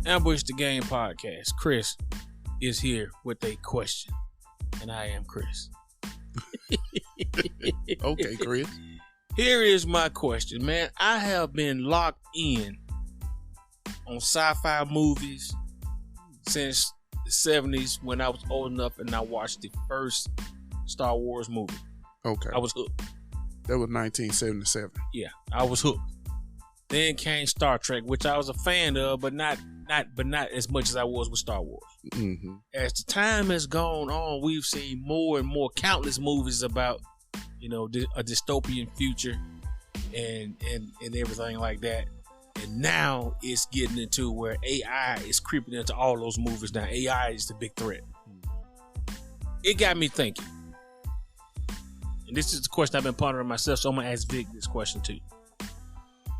Ambush the Game podcast. Chris is here with a question, and I am Chris. Okay, Chris. Here is my question, man. I have been locked in on sci-fi movies since the 70s when I was old enough and I watched the first Star Wars movie. Okay. I was hooked. That was 1977. Yeah, I was hooked. Then came Star Trek, which I was a fan of, but not as much as I was with Star Wars. Mm-hmm. As the time has gone on, we've seen more and more countless movies about, a dystopian future and everything like that. And now it's getting into where AI is creeping into all those movies now. AI is the big threat. It got me thinking. And this is the question I've been pondering myself, so I'm going to ask Vic this question too.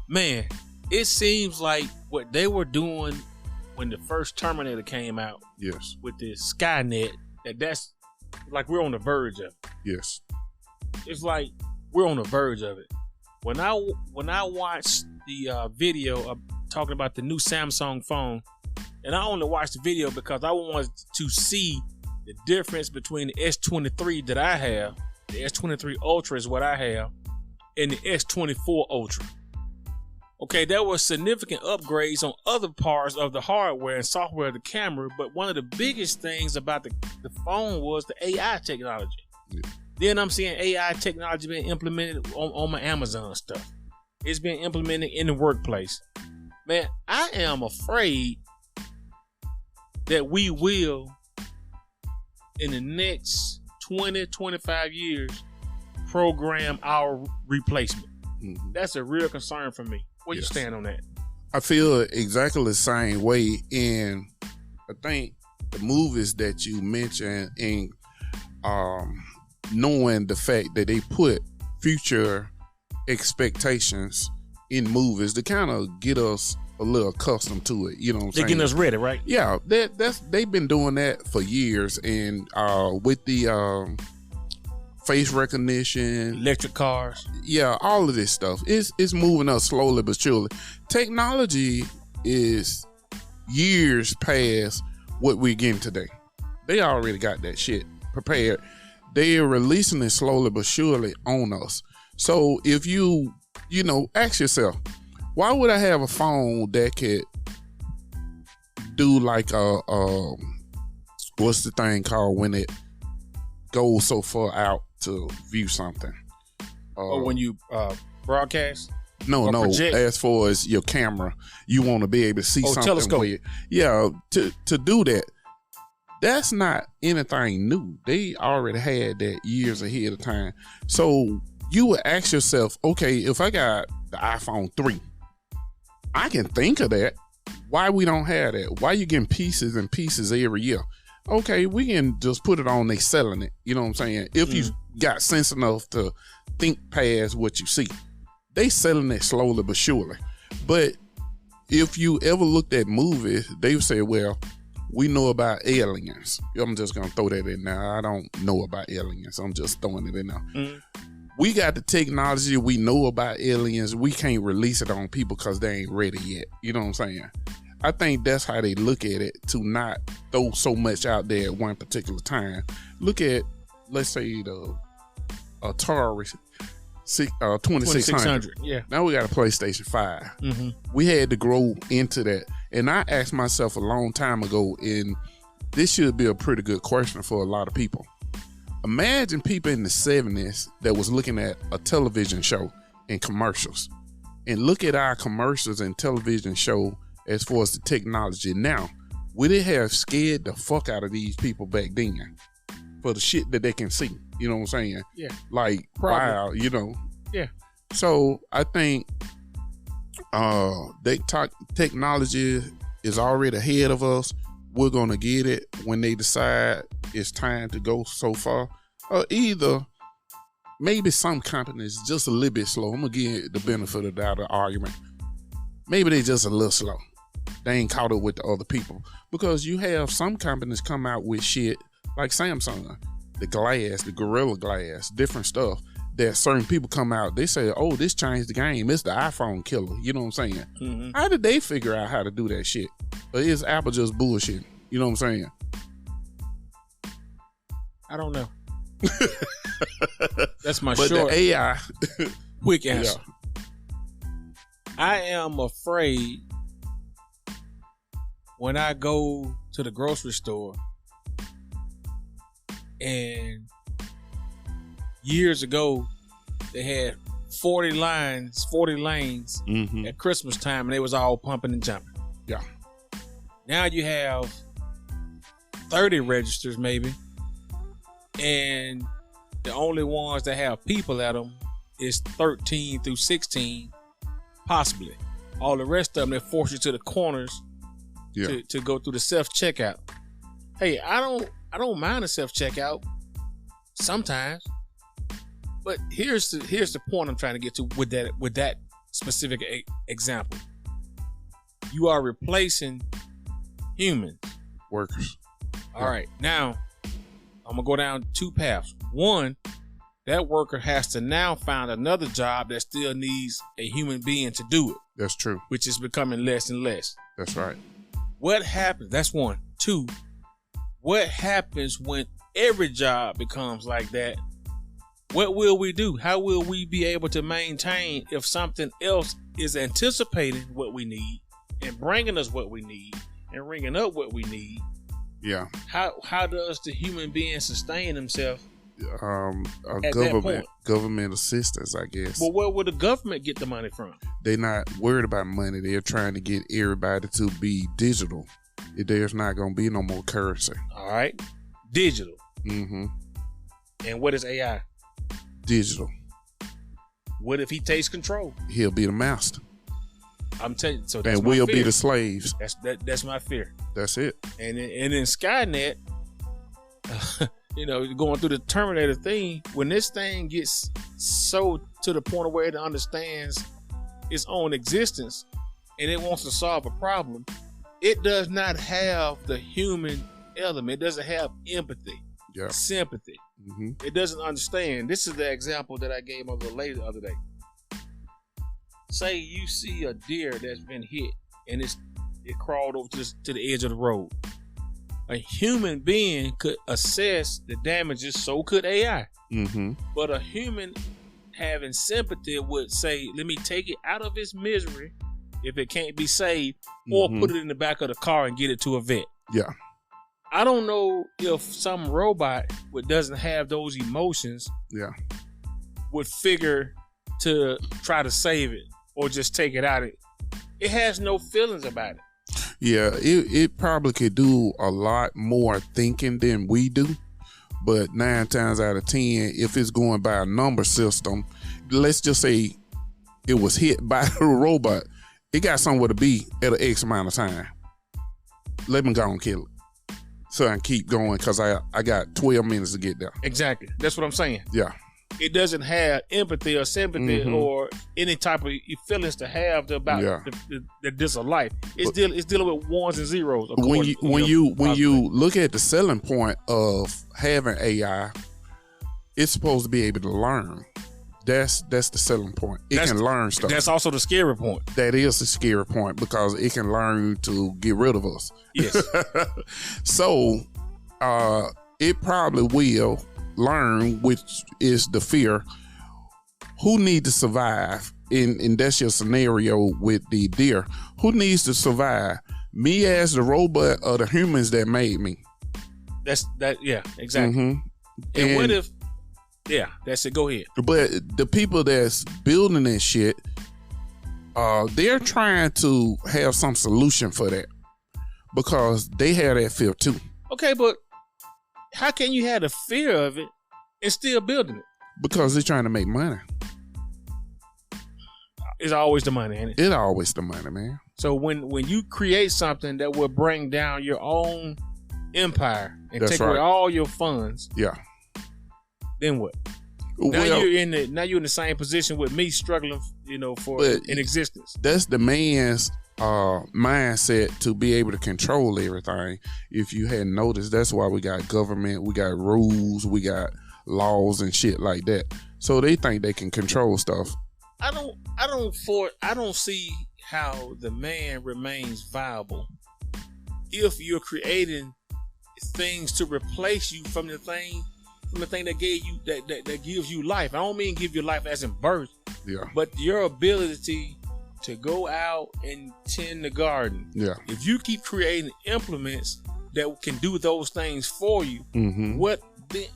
Man, it seems like what they were doing when the first Terminator came out, yes, with this Skynet, that's like we're on the verge of it. Yes. It's like we're on the verge of it. When I watched the video of talking about the new Samsung phone, and I only watched the video because I wanted to see the difference between the S23 that I have, the S23 Ultra is what I have, and the S24 Ultra. Okay, there were significant upgrades on other parts of the hardware and software of the camera, but one of the biggest things about the phone was the AI technology. Yeah. Then I'm seeing AI technology being implemented on my Amazon stuff. It's being implemented in the workplace. Man, I am afraid that we will, in the next 20, 25 years, program our replacement. Mm-hmm. That's a real concern for me. Where you stand on that? I feel exactly the same way. And I think the movies that you mentioned and knowing the fact that they put future expectations in movies to kind of get us a little accustomed to it. You know what I'm saying? They're getting us ready, right? Yeah. They've been doing that for years. And with the face recognition, electric cars, all of this stuff it's moving us slowly but surely. Technology is years past what we're getting today. They already got that shit prepared. They are releasing it slowly but surely on us. So if you ask yourself, why would I have a phone that could do like what's the thing called when it goes so far out to view something? When you broadcast? No. Project? As far as your camera, you want to be able to see something. Telescope. To do that. That's not anything new. They already had that years ahead of time. So you would ask yourself, okay, if I got the iPhone 3, I can think of that. Why we don't have that? Why you getting pieces and pieces every year? Okay, we can just put it on, they selling it. You know what I'm saying? If you got sense enough to think past what you see, they selling it slowly but surely. But if you ever looked at movies, they say, well, we know about aliens. I'm just going to throw that in there. I don't know about aliens. I'm just throwing it in there. Mm-hmm. We got the technology. We know about aliens. We can't release it on people because they ain't ready yet. You know what I'm saying? I think that's how they look at it, to not throw so much out there at one particular time. Look at, let's say, the Atari 2600. Yeah. Now we got a PlayStation 5. Mm-hmm. We had to grow into that. And I asked myself a long time ago, and this should be a pretty good question for a lot of people. Imagine people in the 70s that was looking at a television show and commercials. And look at our commercials and television show as far as the technology now. Would it have scared the fuck out of these people back then for the shit that they can see? You know what I'm saying? Yeah. Like, probably. Wow, Yeah. So I think technology is already ahead of us. We're going to get it when they decide it's time to go so far. Or either maybe some companies just a little bit slow. I'm going to give the benefit of the doubt of argument. Maybe they just a little slow. They ain't caught up with the other people. Because you have some companies come out with shit like Samsung, the glass, the Gorilla Glass, different stuff that certain people come out, they say, oh, this changed the game. It's the iPhone killer. You know what I'm saying? Mm-hmm. How did they figure out how to do that shit? Or is Apple just bullshit? You know what I'm saying? I don't know. That's my but short, the AI, quick answer. I am afraid when I go to the grocery store, and years ago they had 40 lanes at Christmas time, and they was all pumping and jumping. Yeah. Now you have 30 registers maybe, and the only ones that have people at them is 13 through 16, possibly. All the rest of them, they force you to the corners to go through the self-checkout. Hey, I don't mind the self-checkout sometimes, but here's the point I'm trying to get to with that specific example. You are replacing humans, workers. All right, now I'm gonna go down two paths. One, that worker has to now find another job that still needs a human being to do it. That's true. Which is becoming less and less. That's right. What happens? That's one. Two, what happens when every job becomes like that? What will we do? How will we be able to maintain if something else is anticipating what we need and bringing us what we need and ringing up what we need? Yeah. How does the human being sustain himself? Government assistance, I guess. Well, where would the government get the money from? They're not worried about money. They're trying to get everybody to be digital. There's not going to be no more currency. All right. Digital. Mm-hmm. And what is AI? Digital. What if he takes control? He'll be the master. I'm telling you. So that's and my we'll fear. be the slaves. That's my fear. That's it. And in Skynet, going through the Terminator thing, when this thing gets so to the point where it understands its own existence and it wants to solve a problem, it does not have the human element. It doesn't have empathy, sympathy. Mm-hmm. It doesn't understand. This is the example that I gave of the lady the other day. Say you see a deer that's been hit and it crawled over to the edge of the road. A human being could assess the damages, so could AI. Mm-hmm. But a human having sympathy would say, let me take it out of its misery if it can't be saved, or put it in the back of the car and get it to a vet. Yeah. I don't know if some robot that doesn't have those emotions would figure to try to save it or just take it out. It has no feelings about it. Yeah, it probably could do a lot more thinking than we do. But 9 times out of 10, if it's going by a number system, let's just say it was hit by a robot, it got somewhere to be at an X amount of time. Let me go and kill it. So I can keep going because I got 12 minutes to get there. Exactly. That's what I'm saying. Yeah. It doesn't have empathy or sympathy or any type of feelings to have about the this of life. It's dealing with ones and zeros. When you look at the selling point of having AI, it's supposed to be able to learn. That's the selling point. It can learn stuff. That's also the scary point. That is the scary point because it can learn to get rid of us. Yes. So it probably will learn, which is the fear. Who need to survive? And that's your scenario with the deer. Who needs to survive? Me as the robot or the humans that made me? Yeah, exactly. Mm-hmm. And what if? Yeah, that's it. Go ahead. But the people that's building this shit, they're trying to have some solution for that because they have that fear too. Okay, but how can you have the fear of it and still building it? Because they're trying to make money. It's always the money, ain't it? It's always the money, man. So when you create something that will bring down your own empire and take away all your funds, then what? Now you're in the same position with me struggling, for an existence. That's the man's mindset to be able to control everything. If you hadn't noticed, that's why we got government, we got rules, we got laws and shit like that. So they think they can control stuff. I don't see how the man remains viable if you're creating things to replace you from the thing that gave you that gives you life. I don't mean give you life as in birth, but your ability to go out and tend the garden. Yeah. If you keep creating implements that can do those things for you,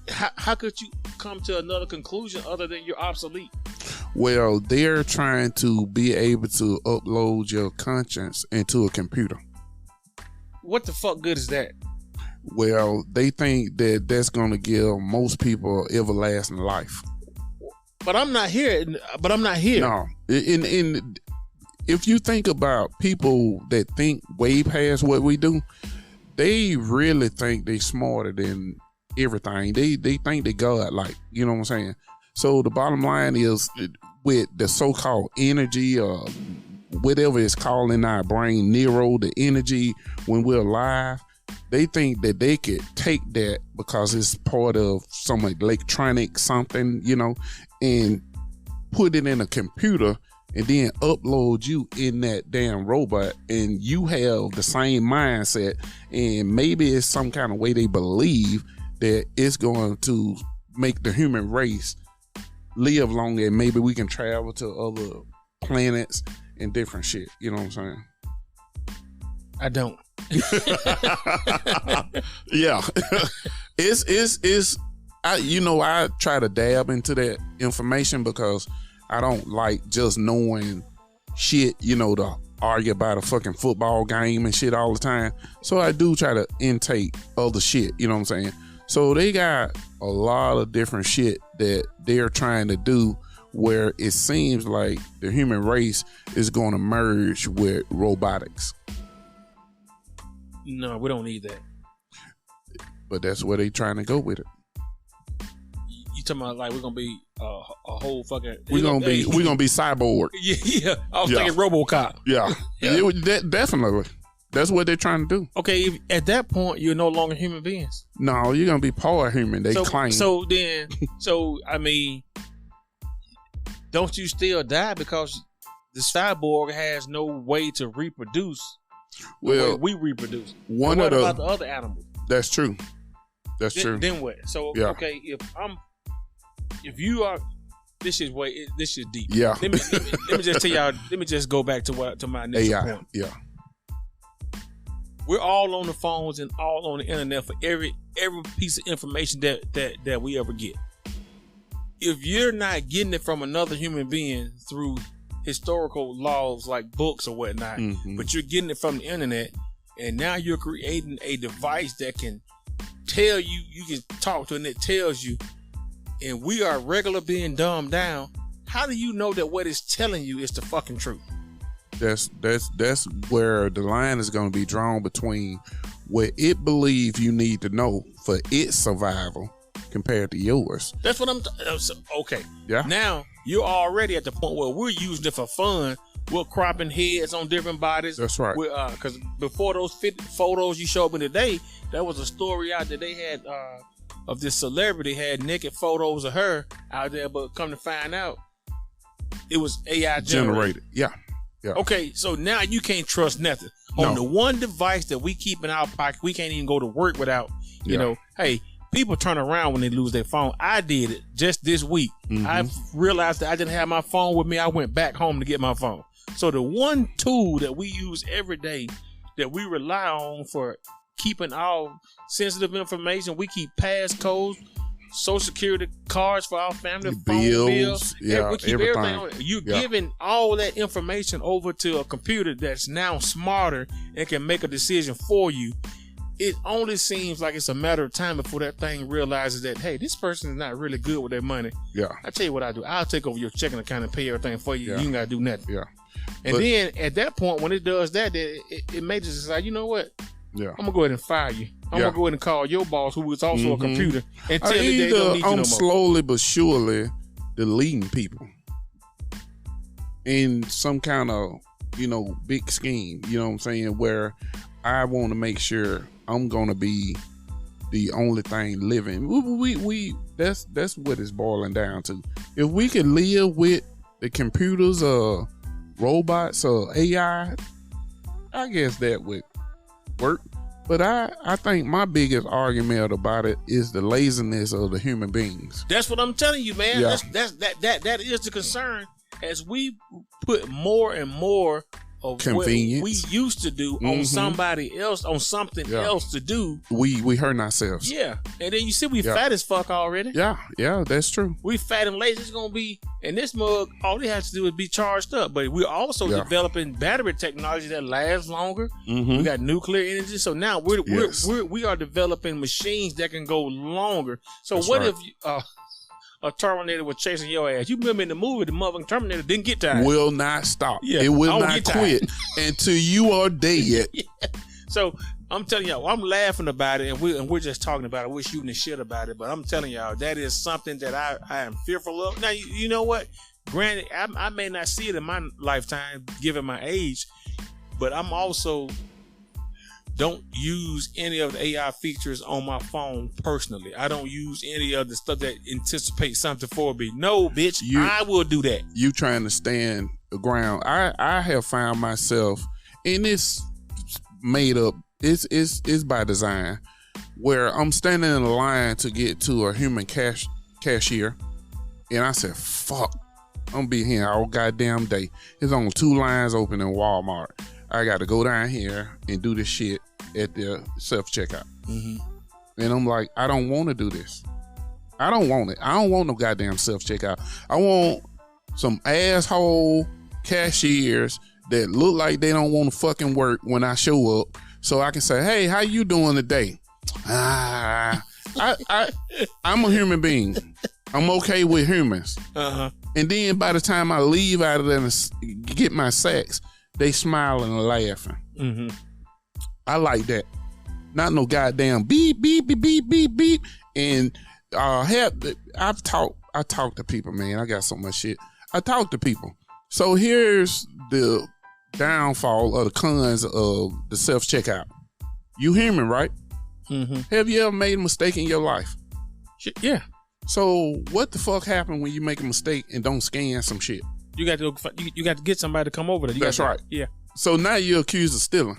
how could you come to another conclusion other than you're obsolete? Well, they're trying to be able to upload your conscience into a computer. What the fuck good is that? Well, they think that that's going to give most people everlasting life. But I'm not here. No. And if you think about people that think way past what we do, they really think they smarter than everything. They think they God, like, you know what I'm saying? So the bottom line is, with the so-called energy or whatever it's called in our brain, neuro, the energy when we're alive, they think that they could take that because it's part of some electronic something, you know, and put it in a computer and then upload you in that damn robot, and you have the same mindset, and maybe it's some kind of way they believe that it's going to make the human race live longer, and maybe we can travel to other planets and different shit. You know what I'm saying? I don't. Yeah. I try to dab into that information because I don't like just knowing shit, you know, to argue about a fucking football game and shit all the time. So I do try to intake other shit, you know what I'm saying? So they got a lot of different shit that they're trying to do where it seems like the human race is going to merge with robotics. No, we don't need that. But that's where they trying to go with it. You talking about like we're gonna be a whole fucking? We're gonna be cyborg. Yeah. I was thinking RoboCop. Yeah. Definitely. That's what they're trying to do. Okay, if, at that point you're no longer human beings. No, you're gonna be part human. They claim. So I mean, don't you still die because the cyborg has no way to reproduce? Well, we reproduce. What about the other animals? That's true. True. Then what? So okay, if you are, this is deep. Yeah. Let me just tell y'all. Let me just go back to my initial point. Yeah. We're all on the phones and all on the internet for every piece of information that we ever get. If you're not getting it from another human being through historical laws like books or whatnot, but you're getting it from the internet, and now you're creating a device that can tell you can talk to, and it tells you, and we are regular being dumbed down. How do you know that what it's telling you is the fucking truth? That's where the line is going to be drawn between what it believes you need to know for its survival compared to yours. That's what I'm okay. Yeah. Now you're already at the point where we're using it for fun. We're cropping heads on different bodies. That's right. Because before those photos you showed me today, there was a story out that they had of this celebrity had naked photos of her out there, but come to find out, it was AI generated. Yeah. Okay, so now you can't trust nothing. On the one device that we keep in our pocket, we can't even go to work without, you know, hey, people turn around when they lose their phone. I did it just this week. I realized that I didn't have my phone with me. I went back home to get my phone. So the one tool that we use every day that we rely on for keeping our sensitive information, we keep passcodes, Social Security cards for our family, phone bills. Yeah, we keep everything on it. You're giving all that information over to a computer that's now smarter and can make a decision for you. It only seems like it's a matter of time before that thing realizes that, hey, this person is not really good with their money. Yeah. I tell you what I do. I'll take over your checking account and pay everything for you. You ain't got to do nothing. Yeah. And then at that point, when it does that, it makes us decide, you know what? Yeah. I'm going to go ahead and fire you. I'm going to go ahead and call your boss, who is also a computer, and tell you they don't need you no more. I'm slowly but surely deleting people in some kind of, big scheme, you know what I'm saying, where I want to make sure I'm going to be the only thing living. That's what it's boiling down to. If we can live with the computers or robots or AI, I guess that would work. But I think my biggest argument about it is the laziness of the human beings. That's what I'm telling you, man. Yeah. That is the concern. As we put more and more of Convenience. what we used to do on somebody else, on something else to do, we hurting ourselves. Yeah. And then you see we fat as fuck already. Yeah, that's true. We fat and lazy. It's gonna be, and this mug, all they have to do is be charged up. But we're also developing battery technology that lasts longer. We got nuclear energy. So now we are developing machines that can go longer. So that's what if a Terminator was chasing your ass? You remember in the movie, the motherfucking Terminator didn't get tired. Will not stop. Yeah, it will not quit until you are dead. So I'm telling y'all, I'm laughing about it, and we're just talking about it. We're shooting the shit about it, but I'm telling y'all, that is something that I am fearful of. Now, you know what? Granted, I may not see it in my lifetime, given my age, but I'm also don't use any of the AI features on my phone personally. I don't use any of the stuff that anticipates something for me. No, bitch, I will do that. You trying to stand the ground. I have found myself, and it's made up, it's by design, where I'm standing in a line to get to a human cashier, and I said, fuck, I'm gonna be here all goddamn day. There's only 2 lines open in Walmart. I got to go down here and do this shit at the self-checkout. And I'm like, I don't want to do this. I don't want it. I don't want no goddamn self-checkout. I want some asshole cashiers that look like they don't want to fucking work when I show up, so I can say, hey, how you doing today? I'm a human being. I'm okay with humans. And then by the time I leave out of there and get my sacks, they smiling and laughing. I like that. Not no goddamn beep, beep, beep, beep, beep, beep. And I talk to people, man. I got so much shit. I talk to people. So here's the downfall of the cons of the self-checkout. You human, right? Have you ever made a mistake in your life? Yeah. So what the fuck happened when you make a mistake and don't scan some shit? You got to go. You got to get somebody to come over there. That's right. Yeah. So now you're accused of stealing.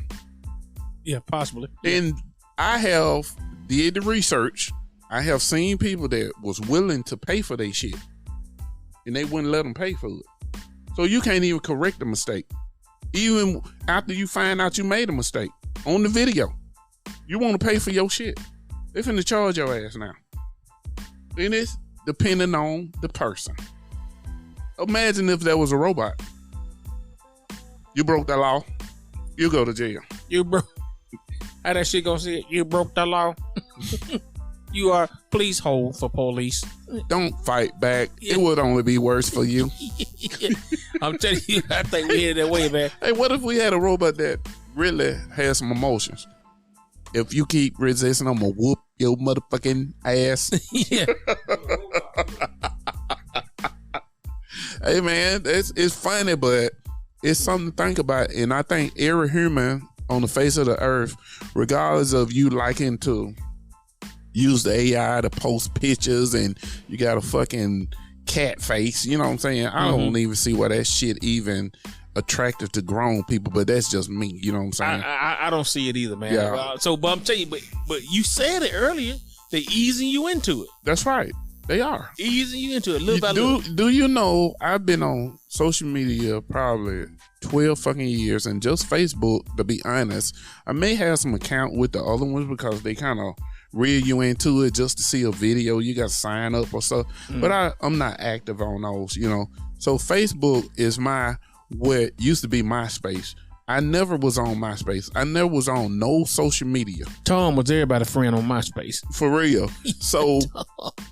Yeah, possibly. And I have did the research. I have seen people that was willing to pay for their shit, and they wouldn't let them pay for it. So you can't even correct the mistake, even after you find out you made a mistake on the video. You want to pay for your shit? They finna charge your ass now. And it's depending on the person. Imagine if there was a robot. You broke the law, you go to jail. You broke. How that shit gonna say it? You broke the law. You are please hold for police. Don't fight back. It would only be worse for you. I'm telling you, I think we headed that way, man. Hey, what if we had a robot that really has some emotions? If you keep resisting, I'm gonna whoop your motherfucking ass. Yeah. Hey man, it's funny, but it's something to think about. And I think every human on the face of the earth, regardless of you liking to use the AI to post pictures and you got a fucking cat face, you know what I'm saying? I don't even see why that shit even attractive to grown people, but that's just me, you know what I'm saying? I don't see it either, man. Yeah. But I'm telling you, but you said it earlier, they easing you into it. That's right. They are. Easing you into it little by little. Do you know I've been on social media probably 12 fucking years, and just Facebook, to be honest. I may have some account with the other ones because they kind of reel you into it just to see a video. You got to sign up or so. But I'm not active on those, you know. So Facebook is what used to be MySpace. I never was on MySpace. I never was on no social media. Tom was everybody's friend on MySpace. For real. So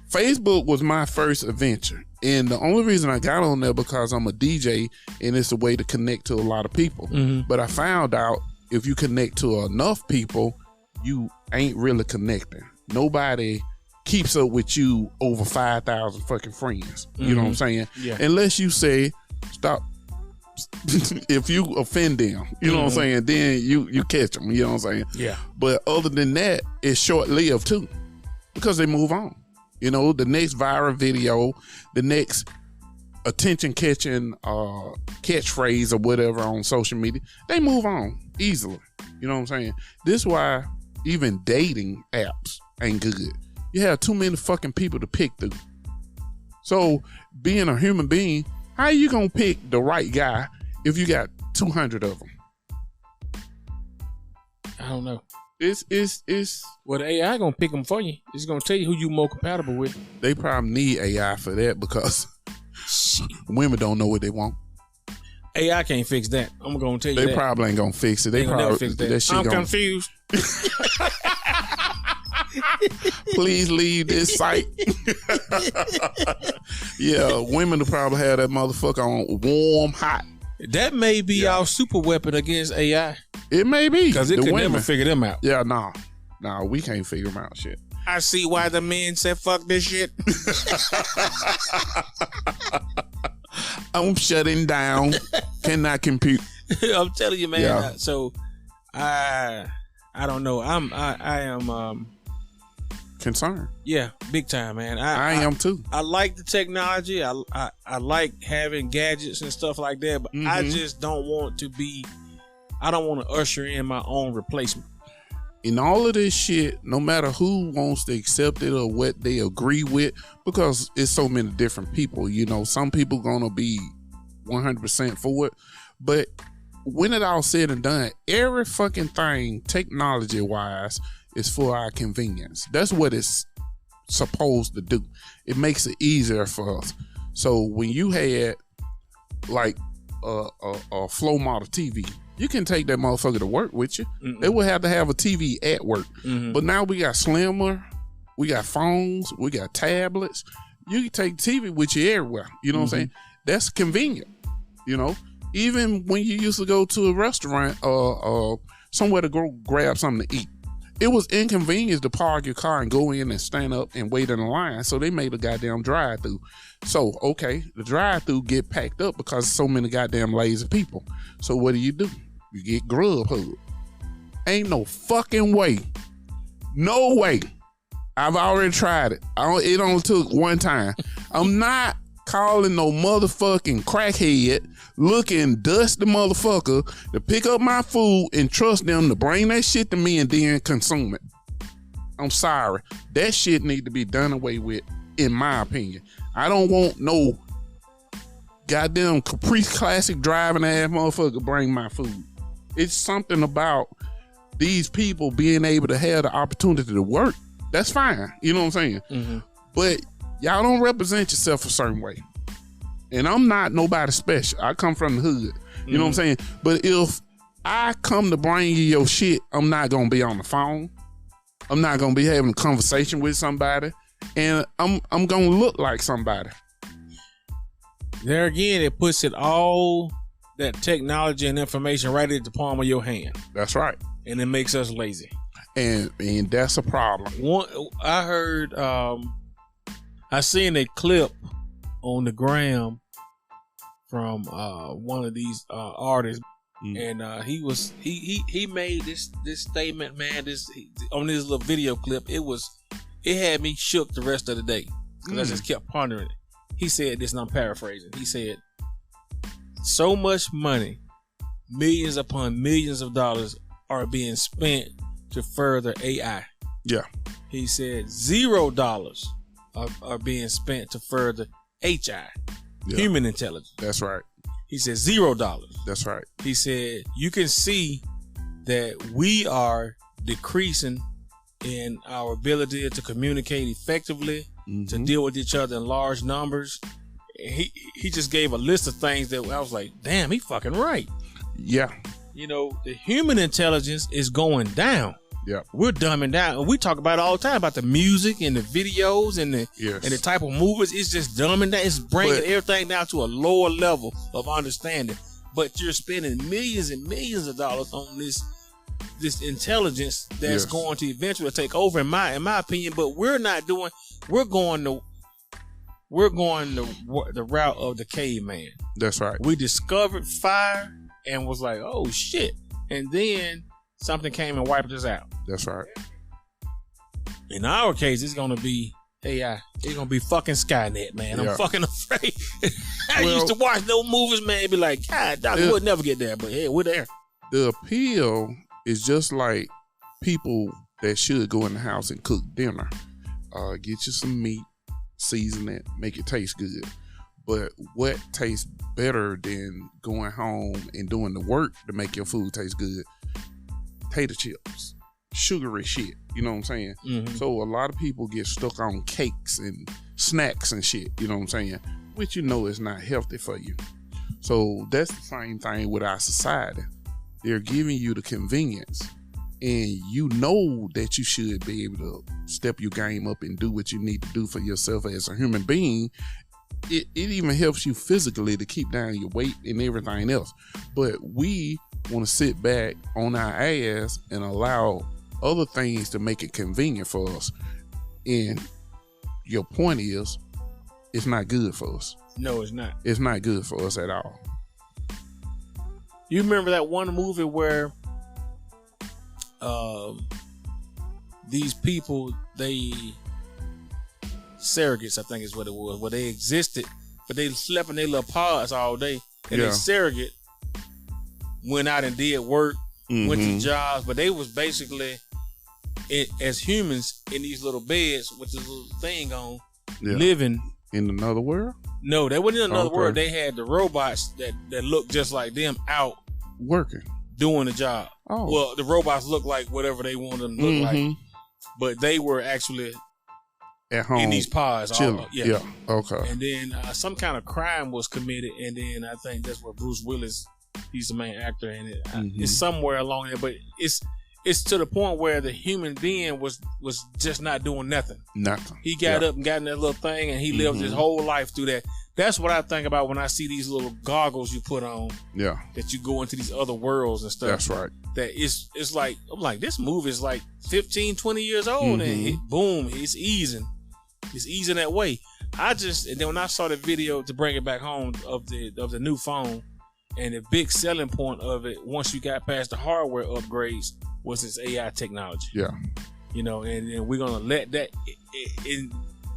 Facebook was my first adventure. And the only reason I got on there because I'm a DJ and it's a way to connect to a lot of people. But I found out if you connect to enough people, you ain't really connecting. Nobody keeps up with you over 5,000 fucking friends. You know what I'm saying? Yeah. Unless you say, stop. If you offend them, you know what I'm saying, then you catch them, you know what I'm saying? Yeah. But other than that, it's short-lived too because they move on. You know, the next viral video, the next attention-catching catchphrase or whatever on social media, they move on easily. You know what I'm saying? This is why even dating apps ain't good. You have too many fucking people to pick through. So being a human being, how you gonna pick the right guy if you got 200 of them? I don't know. It's Well, the AI gonna pick them for you. It's gonna tell you who you more compatible with. They probably need AI for that because women don't know what they want. AI can't fix that. I'm gonna tell you They probably ain't gonna fix it. They probably never fix that. shit I'm confused. Please leave this site. Yeah, women will probably have that motherfucker on warm hot. That may be our super weapon against AI. It may be. Because it could never figure them out. Yeah, nah, we can't figure them out. Shit. I see why the men said fuck this shit. I'm shutting down. Cannot compute. I'm telling you, man. Yeah. So I don't know. I am concerned. Yeah, big time, man. I am too. I like the technology. I like having gadgets and stuff like that, but I just don't want to be. I don't want to usher in my own replacement. In all of this shit, no matter who wants to accept it or what they agree with, because it's so many different people, you know, some people gonna be 100% for it, but when it all said and done, every fucking thing technology wise is for our convenience. That's what it's supposed to do. It makes it easier for us. So when you had like a flow model TV, you can take that motherfucker to work with you. They would have to have a TV at work. But now we got slimmer, we got phones, we got tablets. You can take TV with you everywhere. You know what I'm saying? That's convenient. You know, even when you used to go to a restaurant or somewhere to go grab something to eat, it was inconvenient to park your car and go in and stand up and wait in a line. So they made a goddamn drive-through. So, okay, the drive-through get packed up because so many goddamn lazy people. So what do? You get Grubhub. Ain't no fucking way. No way. I've already tried it. It only took one time. I'm not calling no motherfucking crackhead looking dusty motherfucker to pick up my food and trust them to bring that shit to me and then consume it. I'm sorry. That shit need to be done away with, in my opinion. I don't want no goddamn Caprice Classic driving ass motherfucker bring my food. It's something about these people being able to have the opportunity to work. That's fine. You know what I'm saying? But y'all don't represent yourself a certain way. And I'm not nobody special. I come from the hood. You know what I'm saying? But if I come to bring you your shit, I'm not going to be on the phone. I'm not going to be having a conversation with somebody. And I'm going to look like somebody. There again, it puts it all, that technology and information right at the palm of your hand. That's right. And it makes us lazy. And that's a problem. I heard, I seen a clip on the gram from one of these artists, and he made this statement, man. On this little video clip, it had me shook the rest of the day because I just kept pondering it. He said this, and I'm paraphrasing. He said, "So much money, millions upon millions of dollars, are being spent to further AI." Yeah. He said $0 are being spent to further HI, human intelligence. That's right. He said $0. That's right. He said you can see that we are decreasing in our ability to communicate effectively, to deal with each other in large numbers. He just gave a list of things that I was like, damn, he fucking right. Yeah. You know, the human intelligence is going down. Yeah. We're dumbing down. And we talk about it all the time about the music and the videos and the type of movies. It's just dumbing down. It's bringing everything down to a lower level of understanding. But you're spending millions and millions of dollars on this intelligence that's going to eventually take over, in my opinion. But we're not doing. We're going the route of the caveman. That's right. We discovered fire and was like, oh shit, and then something came and wiped us out. That's right. In our case, it's gonna be AI. It's gonna be fucking Skynet, man. I'm fucking afraid. I used to watch those movies, man, and be like, God, Doc, we'll never get there, but hey, we're there. The appeal is just like people that should go in the house and cook dinner. Get you some meat, season it, make it taste good. But what tastes better than going home and doing the work to make your food taste good? Potato chips, sugary shit. You know what I'm saying? Mm-hmm. So a lot of people get stuck on cakes and snacks and shit. You know what I'm saying? Which you know is not healthy for you. So that's the same thing with our society. They're giving you the convenience, and you know that you should be able to step your game up and do what you need to do for yourself as a human being. It even helps you physically to keep down your weight and everything else. But we want to sit back on our ass and allow other things to make it convenient for us. And your point is, it's not good for us. No, it's not. It's not good for us at all. You remember that one movie where these people, surrogates, I think is what it was, where they existed, but they slept in their little pods all day, and they surrogate went out and did work, went to jobs, but they was basically as humans in these little beds with this little thing on, living in another world. No, they wasn't in another world. They had the robots that looked just like them out working, doing the job. Oh, well, the robots look like whatever they wanted them to look like, but they were actually at home in these pods. Yeah. Okay. And then some kind of crime was committed, and then I think that's where Bruce Willis, he's the main actor in it. It's somewhere along there, but it's to the point where the human being was just not doing nothing. He got up and got in that little thing, and he lived his whole life through that. That's what I think about when I see these little goggles you put on. Yeah. That you go into these other worlds and stuff. That's right. That it's like, I'm like, this movie is like 15, 20 years old, and boom, it's easing. It's easing that way. And then when I saw the video, to bring it back home, of the new phone, and the big selling point of it, once you got past the hardware upgrades, was this AI technology. Yeah. You know, and we're going to let that,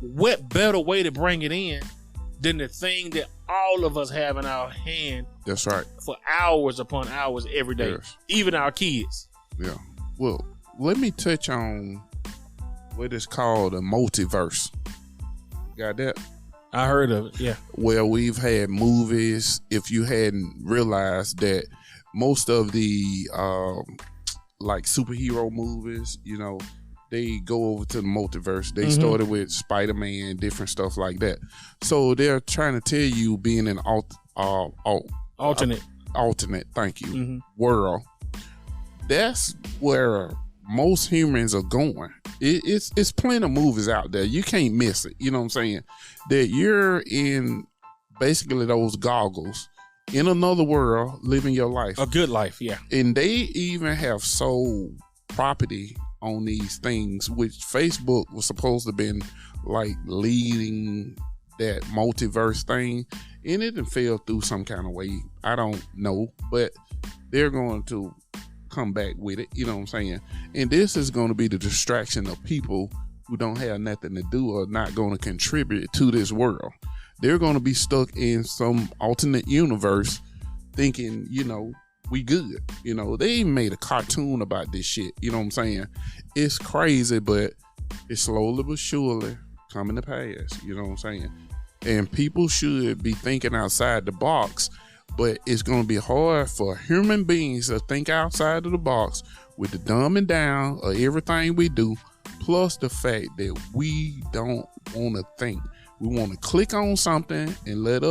what better way to bring it in than the thing that all of us have in our hand. That's right. For hours upon hours every day. Yes. Even our kids. Yeah. Well, let me touch on what is called a multiverse. Got that? I heard of it, yeah. Well, we've had movies, if you hadn't realized that most of the like superhero movies, you know, they go over to the multiverse. They started with Spider-Man, different stuff like that. So they're trying to tell you, being an alternate, thank you, world. That's where most humans are going. It's plenty of movies out there. You can't miss it. You know what I'm saying? That you're in basically those goggles in another world, living your life. A good life, yeah. And they even have sold property on these things, which Facebook was supposed to have been like leading that multiverse thing. And it fell through some kind of way. I don't know, but they're going to come back with it. You know what I'm saying? And this is going to be the distraction of people who don't have nothing to do or not going to contribute to this world. They're going to be stuck in some alternate universe thinking, you know, we good. You know, they even made a cartoon about this shit. You know what I'm saying? It's crazy, but it's slowly but surely coming to pass. You know what I'm saying? And people should be thinking outside the box, but it's going to be hard for human beings to think outside of the box with the dumbing down of everything we do, plus the fact that we don't want to think. We want to click on something and let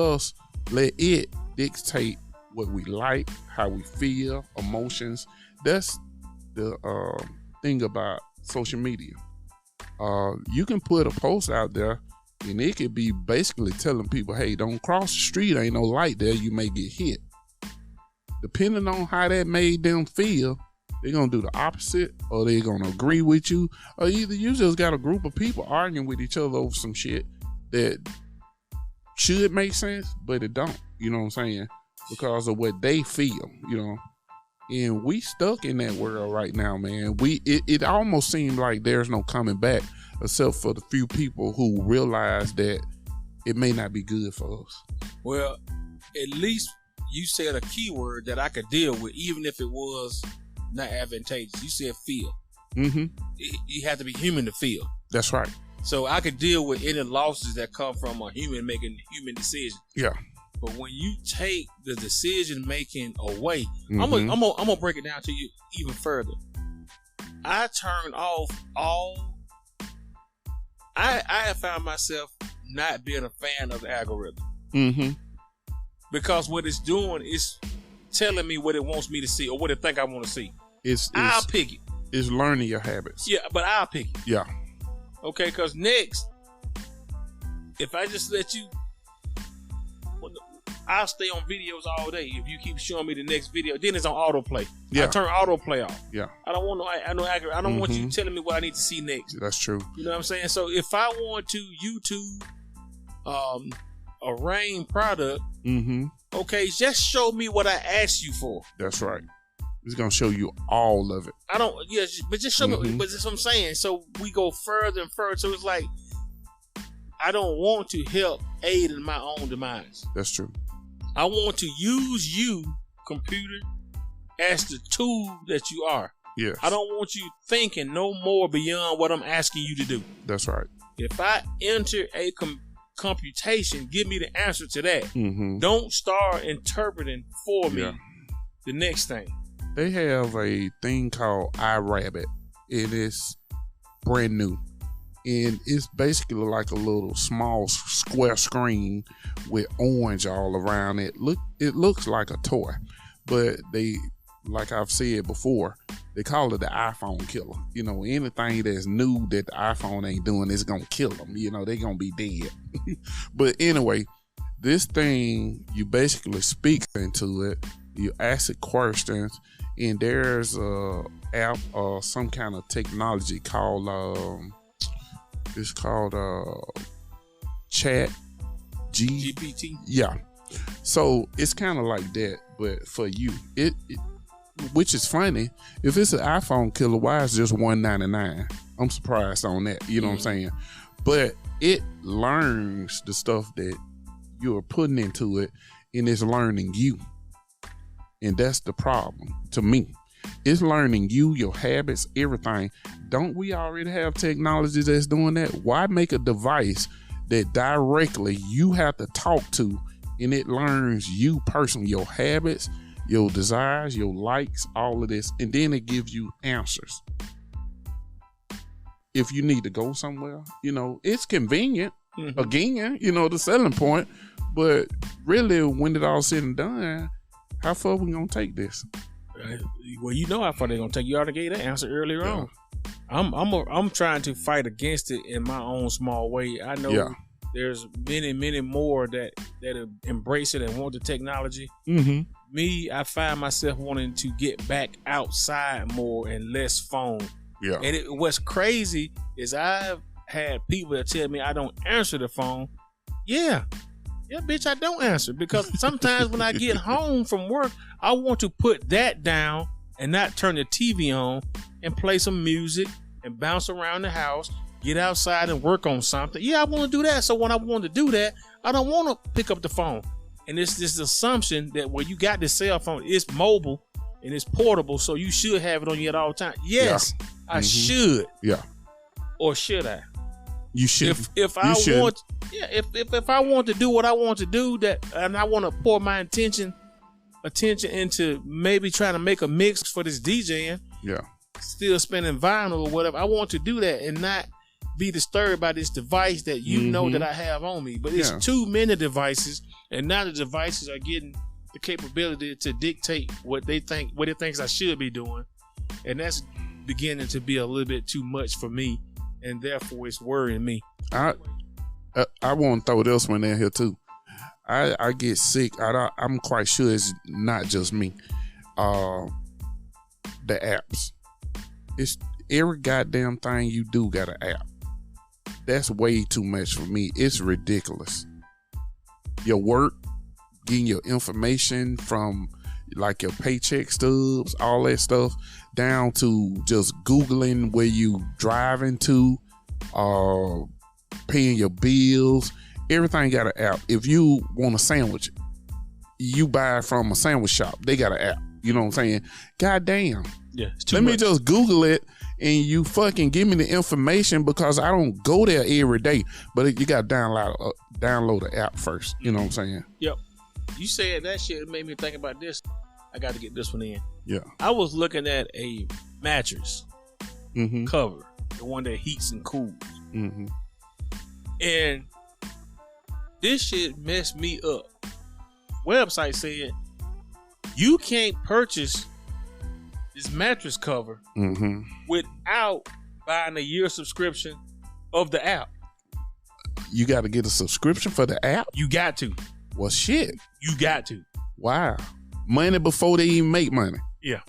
it dictate what we like, how we feel, emotions. That's the thing about social media. You can put a post out there and it could be basically telling people, hey, don't cross the street. Ain't no light there. You may get hit. Depending on how that made them feel, they're going to do the opposite, or they're going to agree with you, or either you just got a group of people arguing with each other over some shit that should make sense, but it don't. You know what I'm saying? Because of what they feel, you know. And we stuck in that world right now, man. It almost seemed like there's no coming back, except for the few people who realize that it may not be good for us. Well, at least you said a keyword that I could deal with, even if it was not advantageous. You said feel. Mm-hmm. You have to be human to feel. That's right. So I could deal with any losses that come from a human making human decisions. Yeah. But when you take the decision making away, Mm-hmm. I'm gonna break it down to you even further. I turned off all. I have found myself not being a fan of the algorithm. Mm-hmm. Because what it's doing is telling me what it wants me to see or what it think I want to see. I'll pick it. It's learning your habits. Yeah, but I'll pick it. Yeah. Okay, because next, if I just let you, I'll stay on videos all day. If you keep showing me the next video, then it's on autoplay. Yeah. I turn autoplay off. Yeah. I don't want I don't want you telling me what I need to see next. That's true. You know what I'm saying? So if I want to YouTube a rain product, okay, just show me what I asked you for. That's right. It's gonna show you all of it. But just show me. But that's what I'm saying. So we go further and further. So it's like I don't want to help aid in my own demise. That's true. I want to use you, computer, as the tool that you are. Yes. I don't want you thinking no more beyond what I'm asking you to do. That's right. If I enter a computation, give me the answer to that. Mm-hmm. Don't start interpreting for me the next thing. They have a thing called iRabbit. It is brand new. And it's basically like a little small square screen with orange all around it. It looks like a toy, but they, like I've said before, they call it the iPhone killer. You know, anything that's new that the iPhone ain't doing is gonna kill them. You know, they're gonna be dead. But anyway, this thing, you basically speak into it, you ask it questions, and there's a app or some kind of technology called it's called Chat GPT. Yeah. So it's kind of like that, but for you, it which is funny. If it's an iPhone killer, why is just $199? I'm surprised on that. You know what I'm saying? But it learns the stuff that you're putting into it, and it's learning you, and that's the problem to me. It's learning you, your habits, everything. Don't we already have technology that's doing that? Why make a device that directly you have to talk to, and it learns you personally, your habits, your desires, your likes, all of this, and then it gives you answers. If you need to go somewhere, you know, it's convenient. Again, you know, the selling point. But really, when it all said and done, how far we gonna take this? Well, you know how far they're gonna take. You already gave that answer earlier on. I'm trying to fight against it in my own small way. I know there's many more that embrace it and want the technology. Me, I find myself wanting to get back outside more and less phone. Yeah. And what's crazy is I've had people that tell me I don't answer the phone. Yeah, bitch, I don't answer, because sometimes when I get home from work, I want to put that down and not turn the TV on and play some music and bounce around the house, get outside and work on something. Yeah, I want to do that. So when I want to do that, I don't want to pick up the phone. And it's this assumption that when you got this cell phone, it's mobile and it's portable, so you should have it on you at all times. Yes, I should. Yeah. Or should I? You should. If I want to do what I want to do, that, and I want to pour my attention into maybe trying to make a mix for this DJing. Yeah. Still spinning vinyl or whatever. I want to do that and not be disturbed by this device that you know that I have on me. But it's too many devices, and now the devices are getting the capability to dictate what it thinks I should be doing, and that's beginning to be a little bit too much for me, and therefore it's worrying me. I want to throw this one in here too. I get sick. I'm quite sure it's not just me. The apps. It's every goddamn thing you do got an app. That's way too much for me. It's ridiculous. Your work, getting your information from like your paycheck stubs, all that stuff, down to just Googling where you driving to, paying your bills. Everything got an app. If you want a sandwich, you buy from a sandwich shop. They got an app. You know what I'm saying? God damn. Yeah, it's too Let much. me just Google it and you fucking give me the information because I don't go there every day. But you got to download the app first. You know what I'm saying? Yep. You said that shit made me think about this. I got to get this one in. Yeah. I was looking at a mattress Mm-hmm. cover, the one that heats and cools. Mm-hmm. And this shit messed me up. Website said you can't purchase this mattress cover Mm-hmm. without buying a year subscription of the app. You got to get a subscription for the app? You got to. Well, shit. You got to. Wow. Money before they even make money. Yeah.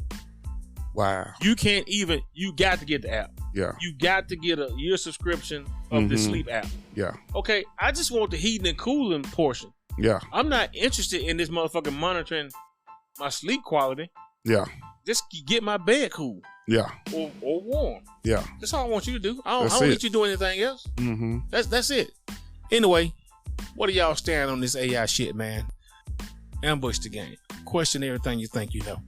Wow. You can't even, you got to get the app. Yeah. You got to get a year subscription of the sleep app. Yeah. Okay, I just want the heating and cooling portion. Yeah. I'm not interested in this motherfucker monitoring my sleep quality. Yeah. Just get my bed cool. Yeah. Or warm. Yeah. That's all I want you to do. I don't That's need it. you to do anything else. Mm-hmm. That's it. Anyway, what are y'all staring on this AI shit, man? Ambush the game. Question everything you think you know.